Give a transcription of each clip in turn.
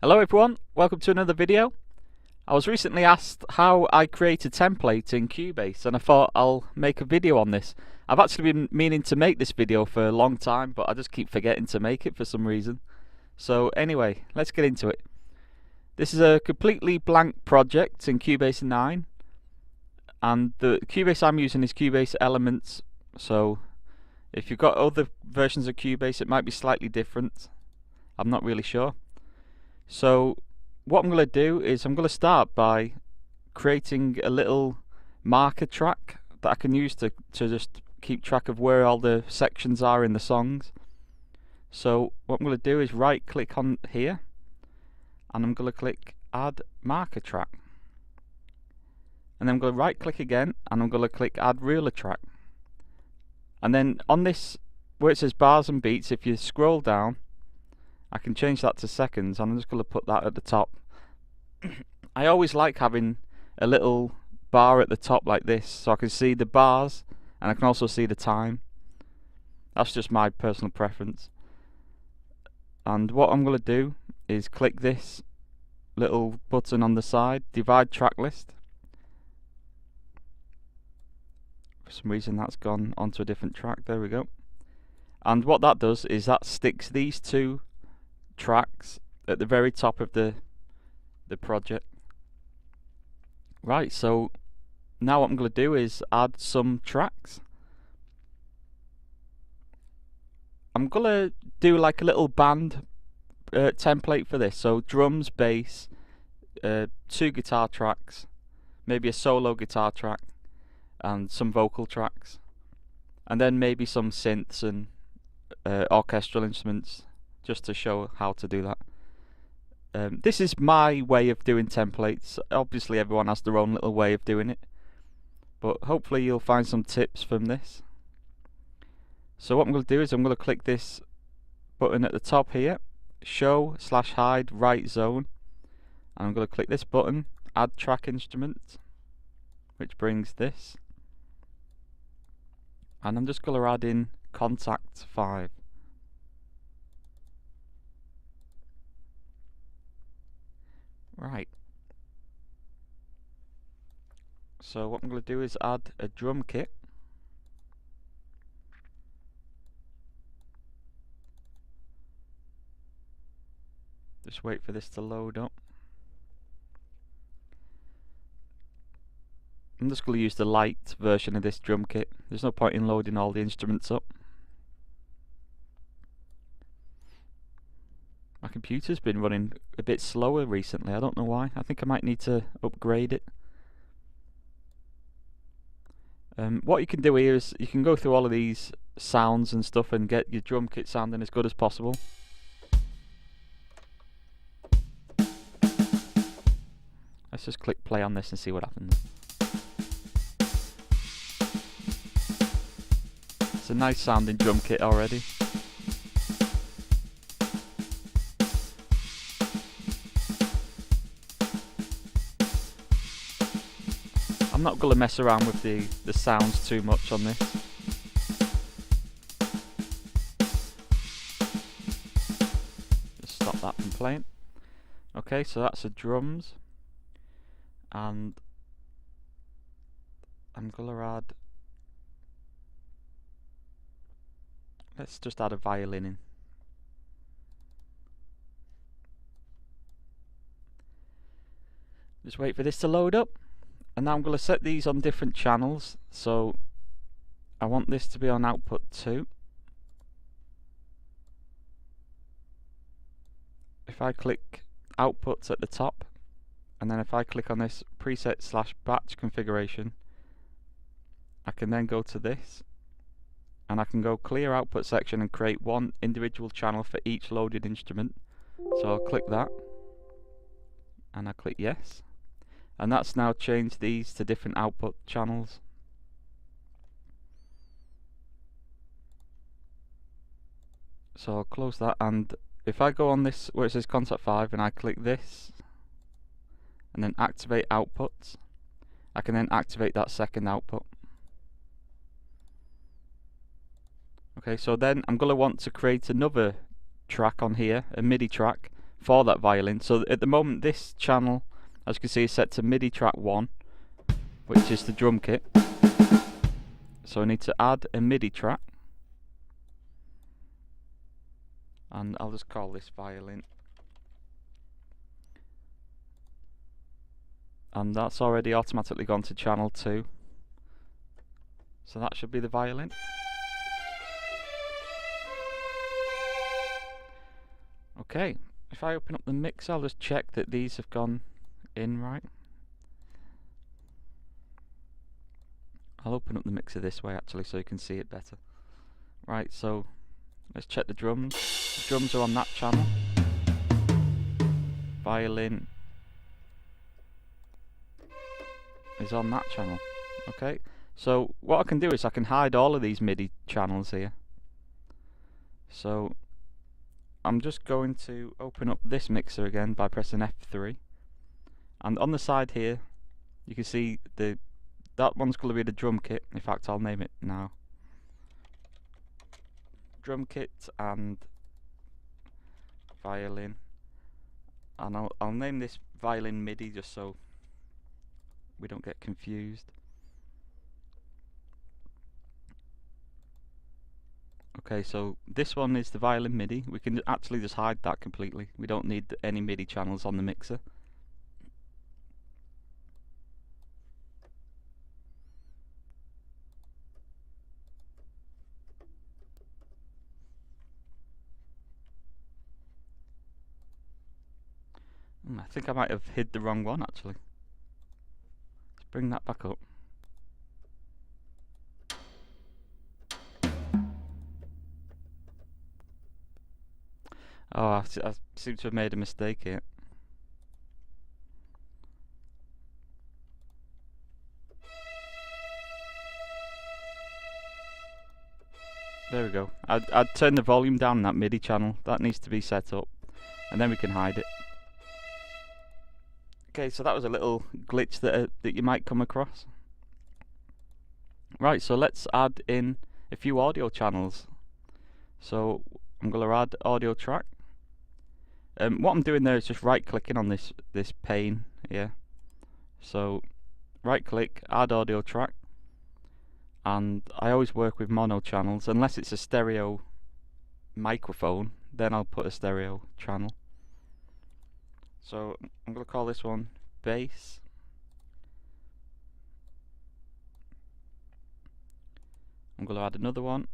Hello everyone, welcome to another video. I was recently asked how I create a template in Cubase and I thought I'll make a video on this. I've actually been meaning to make this video for a long time, but I just keep forgetting to make it for some reason. So anyway, let's get into it. This is a completely blank project in Cubase 9 and the Cubase I'm using is Cubase Elements, so if you've got other versions of Cubase it might be slightly different. I'm not really sure. So what I'm going to do is I'm going to start by creating a little marker track that I can use to just keep track of where all the sections are in the songs. So what I'm going to do is right click on here and I'm going to click add marker track, and then I'm going to right click again and I'm going to click add ruler track, and then on this where it says bars and beats, if you scroll down I can change that to seconds, and I'm just going to put that at the top. I always like having a little bar at the top like this, so I can see the bars and I can also see the time. That's just my personal preference. And what I'm going to do is click this little button on the side, divide track list. For some reason that's gone onto a different track, there we go. And what that does is that sticks these two tracks at the very top of the project. Right, so now what I'm going to do is add some tracks. I'm going to do like a little band template for this, so drums, bass, 2 guitar tracks, maybe a solo guitar track and some vocal tracks, and then maybe some synths and orchestral instruments, just to show how to do that. This is my way of doing templates. Obviously everyone has their own little way of doing it, but hopefully you'll find some tips from this. So what I'm going to do is I'm going to click this button at the top here, show/hide right zone, and I'm going to click this button, add track instrument, which brings this, and I'm just going to add in contact 5. Right, so what I'm going to do is add a drum kit. Just wait for this to load up. I'm just going to use the light version of this drum kit. There's no point in loading all the instruments up. My computer's been running a bit slower recently, I don't know why. I think I might need to upgrade it. What you can do here is you can go through all of these sounds and stuff and get your drum kit sounding as good as possible. Let's just click play on this and see what happens. It's a nice sounding drum kit already. I'm not going to mess around with the sounds too much on this. Just stop that from playing. Okay, so that's the drums, and I'm going to add, let's just add a violin in. Just wait for this to load up. And now I'm going to set these on different channels, so I want this to be on output 2. If I click outputs at the top, and then if I click on this preset/batch configuration, I can then go to this, and I can go clear output section and create one individual channel for each loaded instrument. So I'll click that, and I click yes. And that's now changed these to different output channels. So I'll close that, and if I go on this where it says contact 5 and I click this and then activate outputs, I can then activate that second output. Okay, so then I'm going to want to create another track on here, a MIDI track for that violin. So at the moment this channel, as you can see, is set to MIDI track 1, which is the drum kit. So I need to add a MIDI track, and I'll just call this violin. And that's already automatically gone to channel 2. So that should be the violin. Okay, if I open up the mix, I'll just check that these have gone in right. I'll open up the mixer this way actually so you can see it better. Right, so let's check the drums. The drums are on that channel. Violin is on that channel. Okay, so what I can do is I can hide all of these MIDI channels here. So I'm just going to open up this mixer again by pressing F3, and on the side here you can see that one's going to be the drum kit. In fact, I'll name it now. Drum kit and violin, and I'll name this violin MIDI just so we don't get confused. Okay, so this one is the violin MIDI. We can actually just hide that completely. We don't need any MIDI channels on the mixer. I think I might have hid the wrong one actually. Let's bring that back up. Oh, I seem to have made a mistake here. There we go. I'd turn the volume down on that MIDI channel. That needs to be set up, and then we can hide it. Okay, so that was a little glitch that you might come across. Right, so let's add in a few audio channels. So I'm going to add audio track. What I'm doing there is just right clicking on this pane here. So right click, add audio track, and I always work with mono channels unless it's a stereo microphone, then I'll put a stereo channel. So I'm going to call this one bass. I'm going to add another one.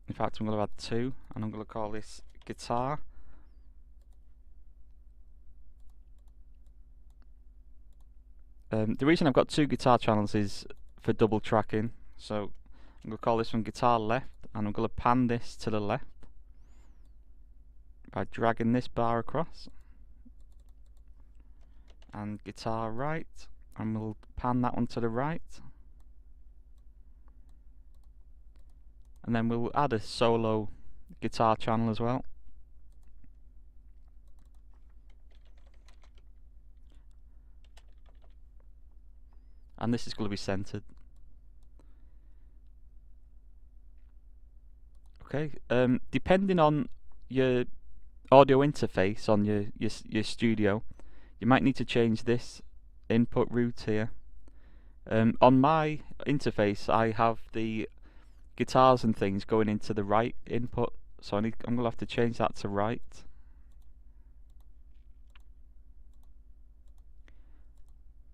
In fact, I'm going to add 2, and I'm going to call this guitar. The reason I've got 2 guitar channels is for double tracking. So I'm going to call this one guitar left, and I'm going to pan this to the left by dragging this bar across. And guitar right, and we'll pan that one to the right. And then we'll add a solo guitar channel as well. And this is going to be centered. Okay, depending on your audio interface on your studio, you might need to change this input route here. On my interface, I have the guitars and things going into the right input, so I'm going to have to change that to right.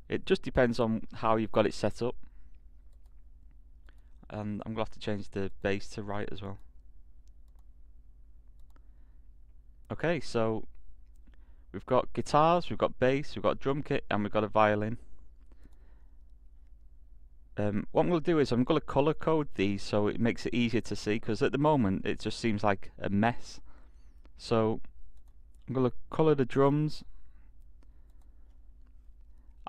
It just depends on how you've got it set up, and I'm going to have to change the bass to right as well. Okay, so we've got guitars, we've got bass, we've got drum kit, and we've got a violin. What I'm going to do is I'm going to color code these so it makes it easier to see, because at the moment it just seems like a mess. So I'm going to color the drums.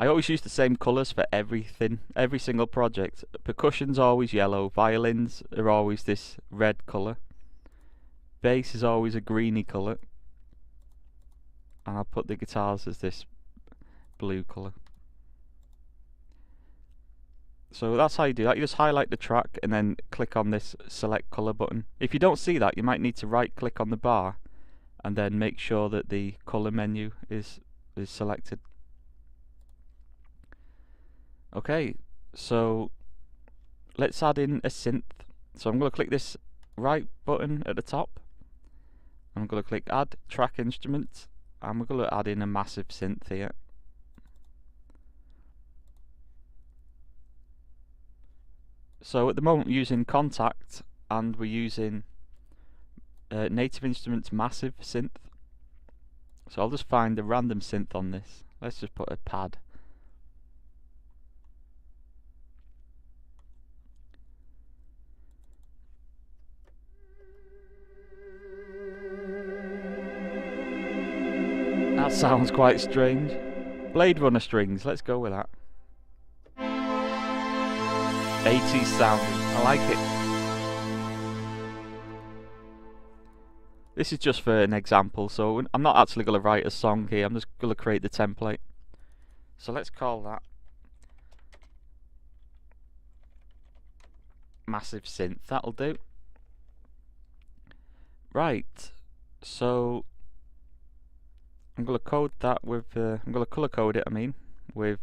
I always use the same colours for everything, every single project. Percussion's always yellow, violins are always this red colour, bass is always a greeny colour, and I'll put the guitars as this blue colour. So that's how you do that. You just highlight the track and then click on this select colour button. If you don't see that, you might need to right click on the bar and then make sure that the color menu is selected. Okay, so let's add in a synth. So I'm going to click this right button at the top. I'm going to click add track instrument, and we're going to add in a massive synth here. So at the moment we're using Contact, and we're using Native Instruments massive synth. So I'll just find a random synth on this. Let's just put a pad. That sounds quite strange. Blade Runner strings, let's go with that. 80s sounding, I like it. This is just for an example, so I'm not actually going to write a song here, I'm just going to create the template. So let's call that massive synth, that'll do. Right, so I'm going to code that with, I'm going to color code it, with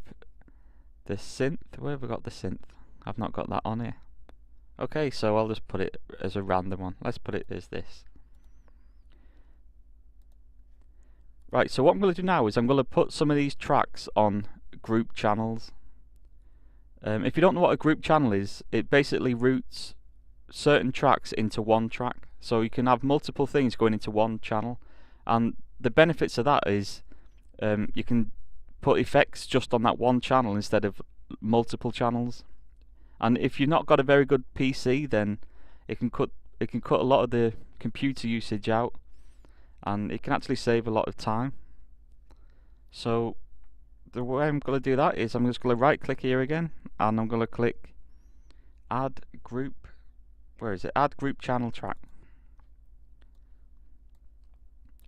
the synth. Where have we got the synth? I've not got that on here. Okay, so I'll just put it as a random one. Let's put it as this. Right, so what I'm going to do now is I'm going to put some of these tracks on group channels. If you don't know what a group channel is, it basically routes certain tracks into one track. So you can have multiple things going into one channel, and the benefits of that is you can put effects just on that one channel instead of multiple channels. And if you've not got a very good PC, then it can cut a lot of the computer usage out, and it can actually save a lot of time. So the way I'm going to do that is I'm just going to right click here again, and I'm going to click add group. Where is it? Add group channel track.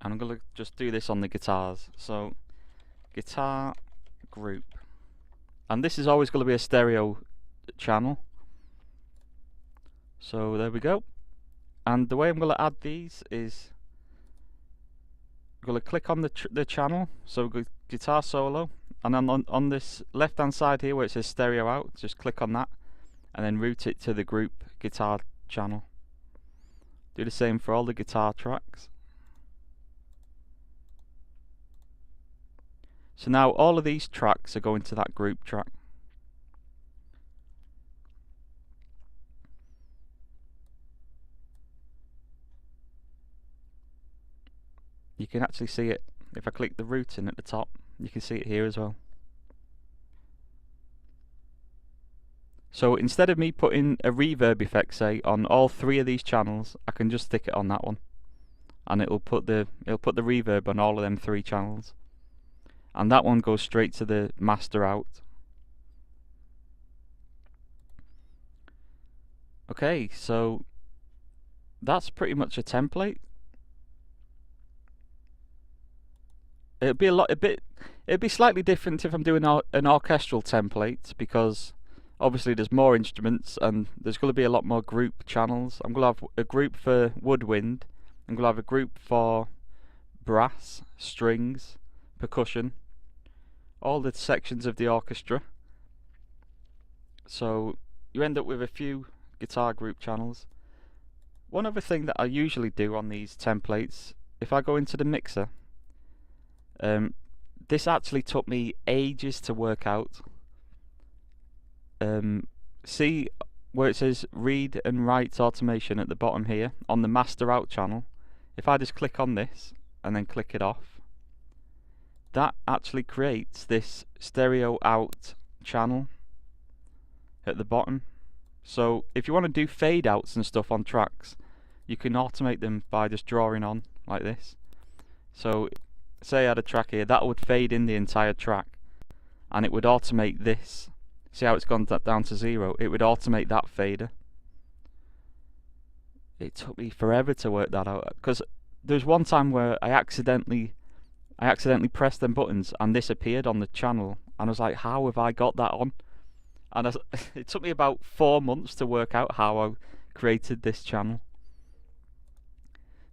And I'm going to just do this on the guitars. So guitar group, and this is always going to be a stereo channel. So there we go. And the way I'm going to add these is I'm going to click on the channel, so go guitar solo, and then on this left hand side here where it says stereo out, just click on that and then route it to the group guitar channel. Do the same for all the guitar tracks. So now all of these tracks are going to that group track. You can actually see it if I click the routing at the top. You can see it here as well. So instead of me putting a reverb effect, say, on all three of these channels, I can just stick it on that one, and it'll put the reverb on all of them three channels, and that one goes straight to the master out. Okay, so that's pretty much a template. It'd be slightly different if I'm doing an orchestral template, because obviously there's more instruments and there's going to be a lot more group channels. I'm going to have a group for woodwind, I'm going to have a group for brass, strings, percussion, all the sections of the orchestra. So you end up with a few guitar group channels. One other thing that I usually do on these templates, if I go into the mixer, this actually took me ages to work out. See where it says read and write automation at the bottom here on the master out channel? If I just click on this and then click it off, that actually creates this stereo out channel at the bottom. So if you want to do fade outs and stuff on tracks, you can automate them by just drawing on like this. So say I had a track here, that would fade in the entire track, and it would automate this. See how it's gone down to 0? It would automate that fader. It took me forever to work that out, because there's one time where I accidentally pressed them buttons and this appeared on the channel, and I was like, how have I got that on? And it took me about 4 months to work out how I created this channel.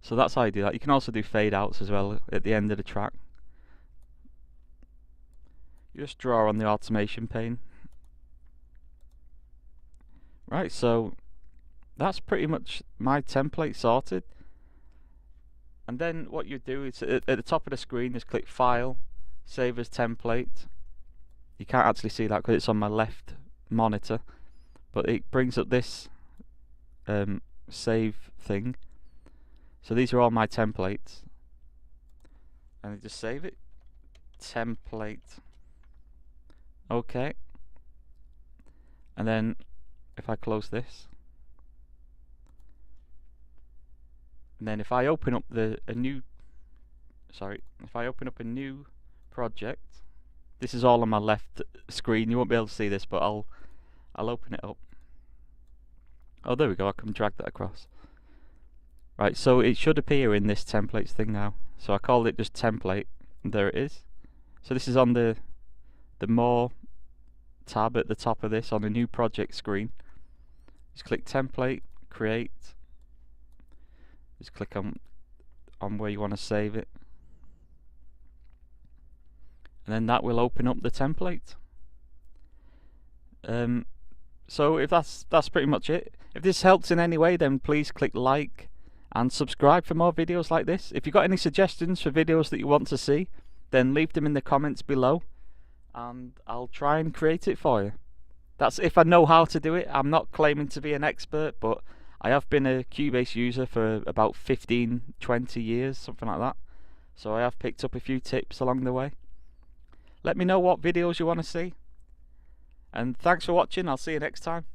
So that's how you do that. You can also do fade outs as well at the end of the track. You just draw on the automation pane. Right, so that's pretty much my template sorted. And then what you do is at the top of the screen, just click File, Save as Template. You can't actually see that because it's on my left monitor, but it brings up this save thing. So these are all my templates, and I just save it. Template. Okay. And then if I close this, and then if I open up if I open up a new project, this is all on my left screen. You won't be able to see this, but I'll open it up. Oh, there we go. I can drag that across. Right, so it should appear in this templates thing now. So I called it just template, and there it is. So this is on the more tab at the top of this on the new project screen. Just click template, create. Just click on where you want to save it, and then that will open up the template. So if that's pretty much it. If this helps in any way, then please click like and subscribe for more videos like this. If you've got any suggestions for videos that you want to see, then leave them in the comments below, and I'll try and create it for you. That's if I know how to do it. I'm not claiming to be an expert, but I have been a Cubase user for about 15-20 years, something like that. So I have picked up a few tips along the way. Let me know what videos you want to see. And thanks for watching. I'll see you next time.